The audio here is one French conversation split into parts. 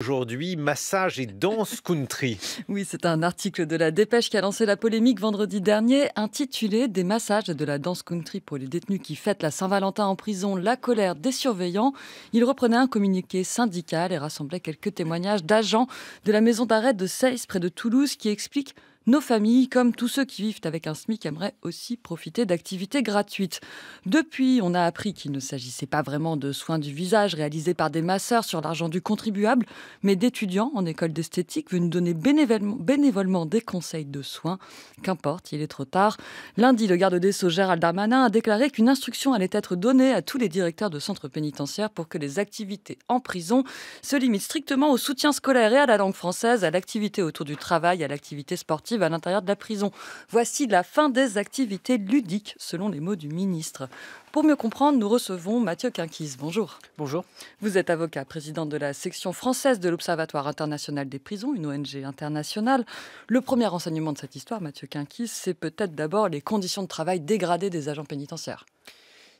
Aujourd'hui, massage et danse country. Oui, c'est un article de la Dépêche qui a lancé la polémique vendredi dernier, intitulé Des massages et de la danse country pour les détenus qui fêtent la Saint-Valentin en prison, la colère des surveillants. Il reprenait un communiqué syndical et rassemblait quelques témoignages d'agents de la maison d'arrêt de Seyss près de Toulouse qui expliquent: nos familles, comme tous ceux qui vivent avec un SMIC, aimeraient aussi profiter d'activités gratuites. Depuis, on a appris qu'il ne s'agissait pas vraiment de soins du visage réalisés par des masseurs sur l'argent du contribuable, mais d'étudiants en école d'esthétique venus donner bénévolement des conseils de soins. Qu'importe, il est trop tard. Lundi, le garde des Sceaux Gérald Darmanin a déclaré qu'une instruction allait être donnée à tous les directeurs de centres pénitentiaires pour que les activités en prison se limitent strictement au soutien scolaire et à la langue française, à l'activité autour du travail, à l'activité sportive à l'intérieur de la prison. Voici la fin des activités ludiques, selon les mots du ministre. Pour mieux comprendre, nous recevons Mathieu Quinquis. Bonjour. Bonjour. Vous êtes avocat, président de la section française de l'Observatoire international des prisons, une ONG internationale. Le premier enseignement de cette histoire, Mathieu Quinquis, c'est peut-être d'abord les conditions de travail dégradées des agents pénitentiaires.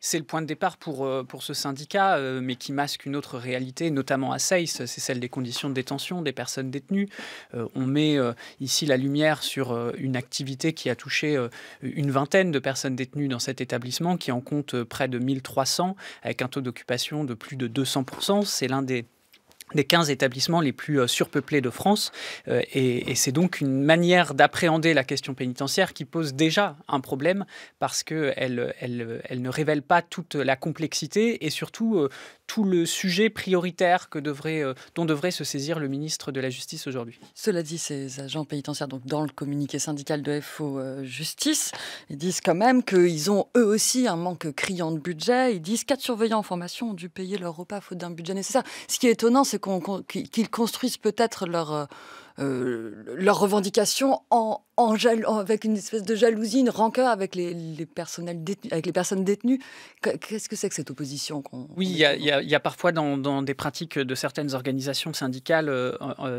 C'est le point de départ pour ce syndicat, mais qui masque une autre réalité, notamment à Seyss, c'est celle des conditions de détention des personnes détenues. On met ici la lumière sur une activité qui a touché une vingtaine de personnes détenues dans cet établissement, qui en compte près de 1300, avec un taux d'occupation de plus de 200%. C'est l'un des 15 établissements les plus surpeuplés de France. Et c'est donc une manière d'appréhender la question pénitentiaire qui pose déjà un problème parce qu'elle ne révèle pas toute la complexité et surtout tout le sujet prioritaire dont devrait se saisir le ministre de la Justice aujourd'hui. Cela dit, ces agents pénitentiaires, donc dans le communiqué syndical de FO Justice, ils disent quand même qu'ils ont eux aussi un manque criant de budget. Ils disent 4 surveillants en formation ont dû payer leur repas faute d'un budget nécessaire. Ce qui est étonnant, c'est qu'ils construisent peut-être leurs revendications avec une espèce de jalousie, une rancœur avec les personnels détenus, avec les personnes détenues. Qu'est-ce que c'est que cette opposition Oui, il y a parfois dans des pratiques de certaines organisations syndicales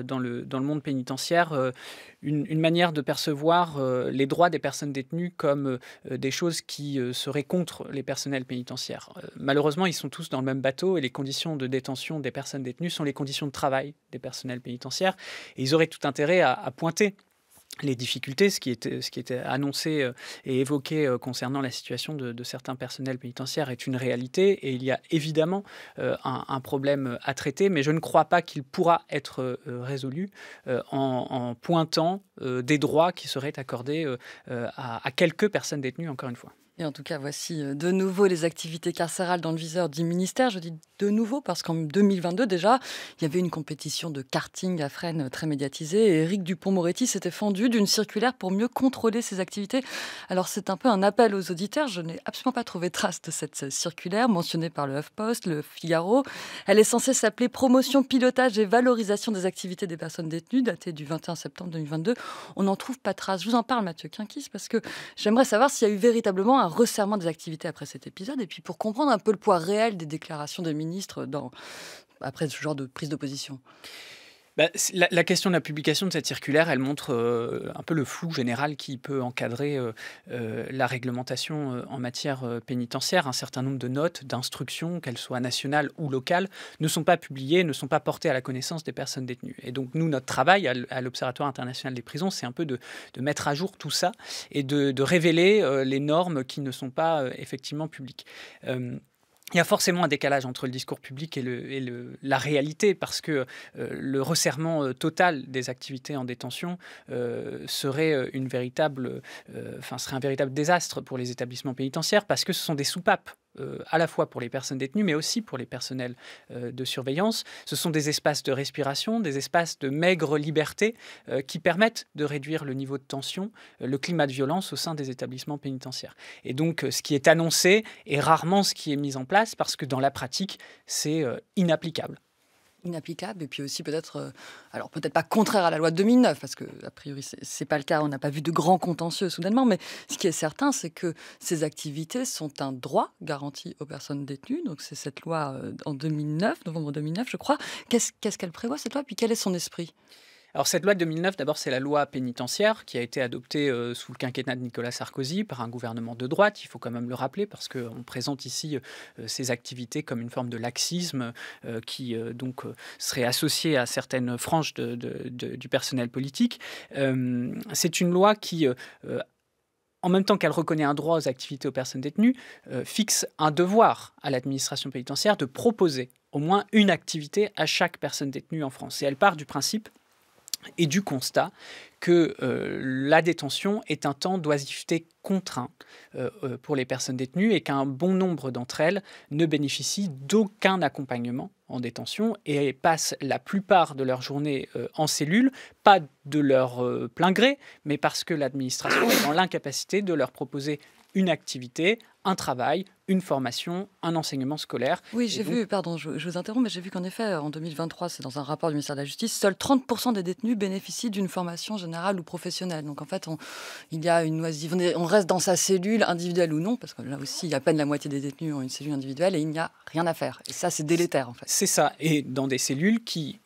dans le monde pénitentiaire une manière de percevoir les droits des personnes détenues comme des choses qui seraient contre les personnels pénitentiaires. Malheureusement, ils sont tous dans le même bateau et les conditions de détention des personnes détenues sont les conditions de travail des personnels pénitentiaires. Et ils auraient tout intérêt à pointer les difficultés, ce qui était annoncé et évoqué concernant la situation de certains personnels pénitentiaires est une réalité et il y a évidemment un problème à traiter, mais je ne crois pas qu'il pourra être résolu en pointant des droits qui seraient accordés à quelques personnes détenues, encore une fois. Et en tout cas, voici de nouveau les activités carcérales dans le viseur du ministère. Je dis de nouveau parce qu'en 2022 déjà, il y avait une compétition de karting à Fresnes très médiatisée et Éric Dupond-Moretti s'était fendu d'une circulaire pour mieux contrôler ces activités. Alors c'est un peu un appel aux auditeurs. Je n'ai absolument pas trouvé trace de cette circulaire mentionnée par le HuffPost, le Figaro. Elle est censée s'appeler Promotion, pilotage et valorisation des activités des personnes détenues, datée du 21 septembre 2022. On n'en trouve pas trace. Je vous en parle, Mathieu Quinquis, parce que j'aimerais savoir s'il y a eu véritablement un resserrement des activités après cet épisode, et puis pour comprendre un peu le poids réel des déclarations des ministres après ce genre de prise de position. La question de la publication de cette circulaire, elle montre un peu le flou général qui peut encadrer la réglementation en matière pénitentiaire. Un certain nombre de notes, d'instructions, qu'elles soient nationales ou locales, ne sont pas publiées, ne sont pas portées à la connaissance des personnes détenues. Et donc nous, notre travail à l'Observatoire international des prisons, c'est un peu de mettre à jour tout ça et de révéler les normes qui ne sont pas effectivement publiques. Il y a forcément un décalage entre le discours public et la réalité parce que le resserrement total des activités en détention serait un véritable désastre pour les établissements pénitentiaires parce que ce sont des soupapes. À la fois pour les personnes détenues, mais aussi pour les personnels de surveillance. Ce sont des espaces de respiration, des espaces de maigre liberté qui permettent de réduire le niveau de tension, le climat de violence au sein des établissements pénitentiaires. Et donc, ce qui est annoncé est rarement ce qui est mis en place parce que dans la pratique, c'est inapplicable. Inapplicable et puis aussi peut-être, alors peut-être pas contraire à la loi de 2009 parce que a priori c'est pas le cas, on n'a pas vu de grands contentieux soudainement, mais ce qui est certain c'est que ces activités sont un droit garanti aux personnes détenues, donc c'est cette loi en 2009, novembre 2009 je crois. Qu'est-ce qu'elle prévoit cette loi, puis quel est son esprit ? Alors cette loi de 2009, d'abord, c'est la loi pénitentiaire qui a été adoptée sous le quinquennat de Nicolas Sarkozy par un gouvernement de droite, il faut quand même le rappeler, parce qu'on présente ici ces activités comme une forme de laxisme qui serait associée à certaines franges du personnel politique. C'est une loi qui... en même temps qu'elle reconnaît un droit aux activités aux personnes détenues, fixe un devoir à l'administration pénitentiaire de proposer au moins une activité à chaque personne détenue en France. Et elle part du principe et du constat que la détention est un temps d'oisiveté contraint pour les personnes détenues et qu'un bon nombre d'entre elles ne bénéficient d'aucun accompagnement en détention et passent la plupart de leur journée en cellule, pas de leur plein gré, mais parce que l'administration est dans l'incapacité de leur proposer une activité, un travail, une formation, un enseignement scolaire. Oui, j'ai vu, pardon, je vous interromps, mais j'ai vu qu'en effet, en 2023, c'est dans un rapport du ministère de la Justice, seuls 30% des détenus bénéficient d'une formation générale ou professionnelle. Donc en fait, il y a une oisiveté, on reste dans sa cellule, individuelle ou non, parce que là aussi, il y a à peine la moitié des détenus ont une cellule individuelle et il n'y a rien à faire. Et ça, c'est délétère en fait. C'est ça. Et dans des cellules qui,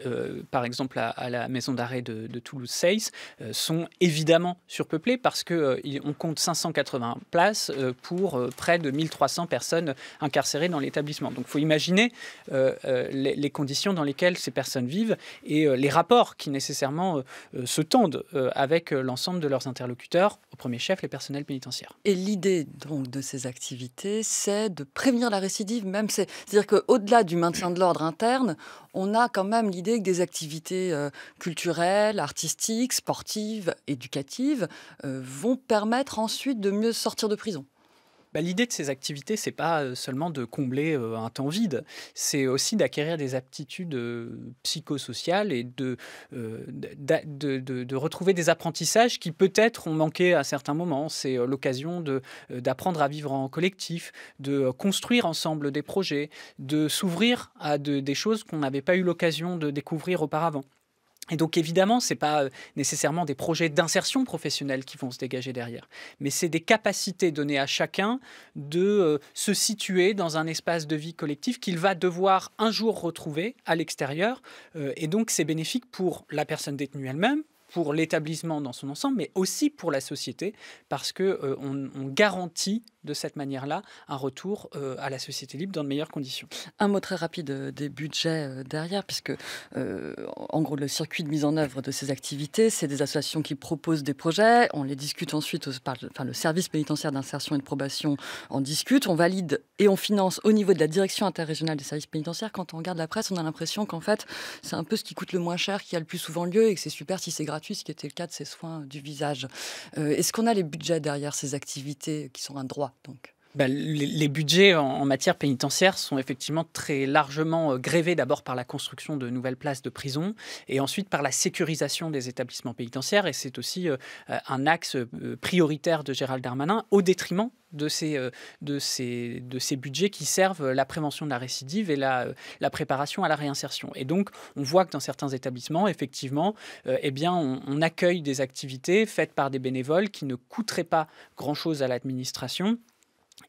par exemple à la maison d'arrêt de Toulouse-Seyss, sont évidemment surpeuplées parce qu'on compte 580 places pour près de 1300 personnes incarcérées dans l'établissement. Donc il faut imaginer les conditions dans lesquelles ces personnes vivent et les rapports qui nécessairement se tendent avec l'ensemble de leurs interlocuteurs, au premier chef les personnels pénitentiaires. Et l'idée donc de ces activités, c'est de prévenir la récidive, même c'est-à-dire qu'au-delà du maintien de l'ordre interne, on a quand même l'idée que des activités culturelles, artistiques, sportives, éducatives vont permettre ensuite de mieux sortir de prison. L'idée de ces activités, c'est pas seulement de combler un temps vide, c'est aussi d'acquérir des aptitudes psychosociales et de retrouver des apprentissages qui peut-être ont manqué à certains moments. C'est l'occasion d'apprendre à vivre en collectif, de construire ensemble des projets, de s'ouvrir à des choses qu'on n'avait pas eu l'occasion de découvrir auparavant. Et donc évidemment, ce n'est pas nécessairement des projets d'insertion professionnelle qui vont se dégager derrière, mais c'est des capacités données à chacun de se situer dans un espace de vie collectif qu'il va devoir un jour retrouver à l'extérieur. Et donc c'est bénéfique pour la personne détenue elle-même, pour l'établissement dans son ensemble, mais aussi pour la société, parce qu'on garantit de cette manière-là un retour à la société libre dans de meilleures conditions. Un mot très rapide des budgets derrière, puisque en gros le circuit de mise en œuvre de ces activités, c'est des associations qui proposent des projets, on les discute ensuite, le service pénitentiaire d'insertion et de probation en discute, on valide et on finance au niveau de la direction interrégionale des services pénitentiaires. Quand on regarde la presse, on a l'impression qu'en fait c'est un peu ce qui coûte le moins cher qui a le plus souvent lieu et que c'est super si c'est gratuit, ce qui était le cas de ces soins du visage. Est-ce qu'on a les budgets derrière ces activités qui sont un droit donc? Les budgets en matière pénitentiaire sont effectivement très largement grévés d'abord par la construction de nouvelles places de prison et ensuite par la sécurisation des établissements pénitentiaires. Et c'est aussi un axe prioritaire de Gérald Darmanin au détriment de ces budgets qui servent la prévention de la récidive et la préparation à la réinsertion. Et donc, on voit que dans certains établissements, effectivement, on accueille des activités faites par des bénévoles qui ne coûteraient pas grand-chose à l'administration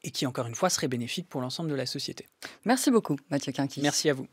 et qui, encore une fois, seraient bénéfiques pour l'ensemble de la société. Merci beaucoup, Mathieu Quinquis. Merci à vous.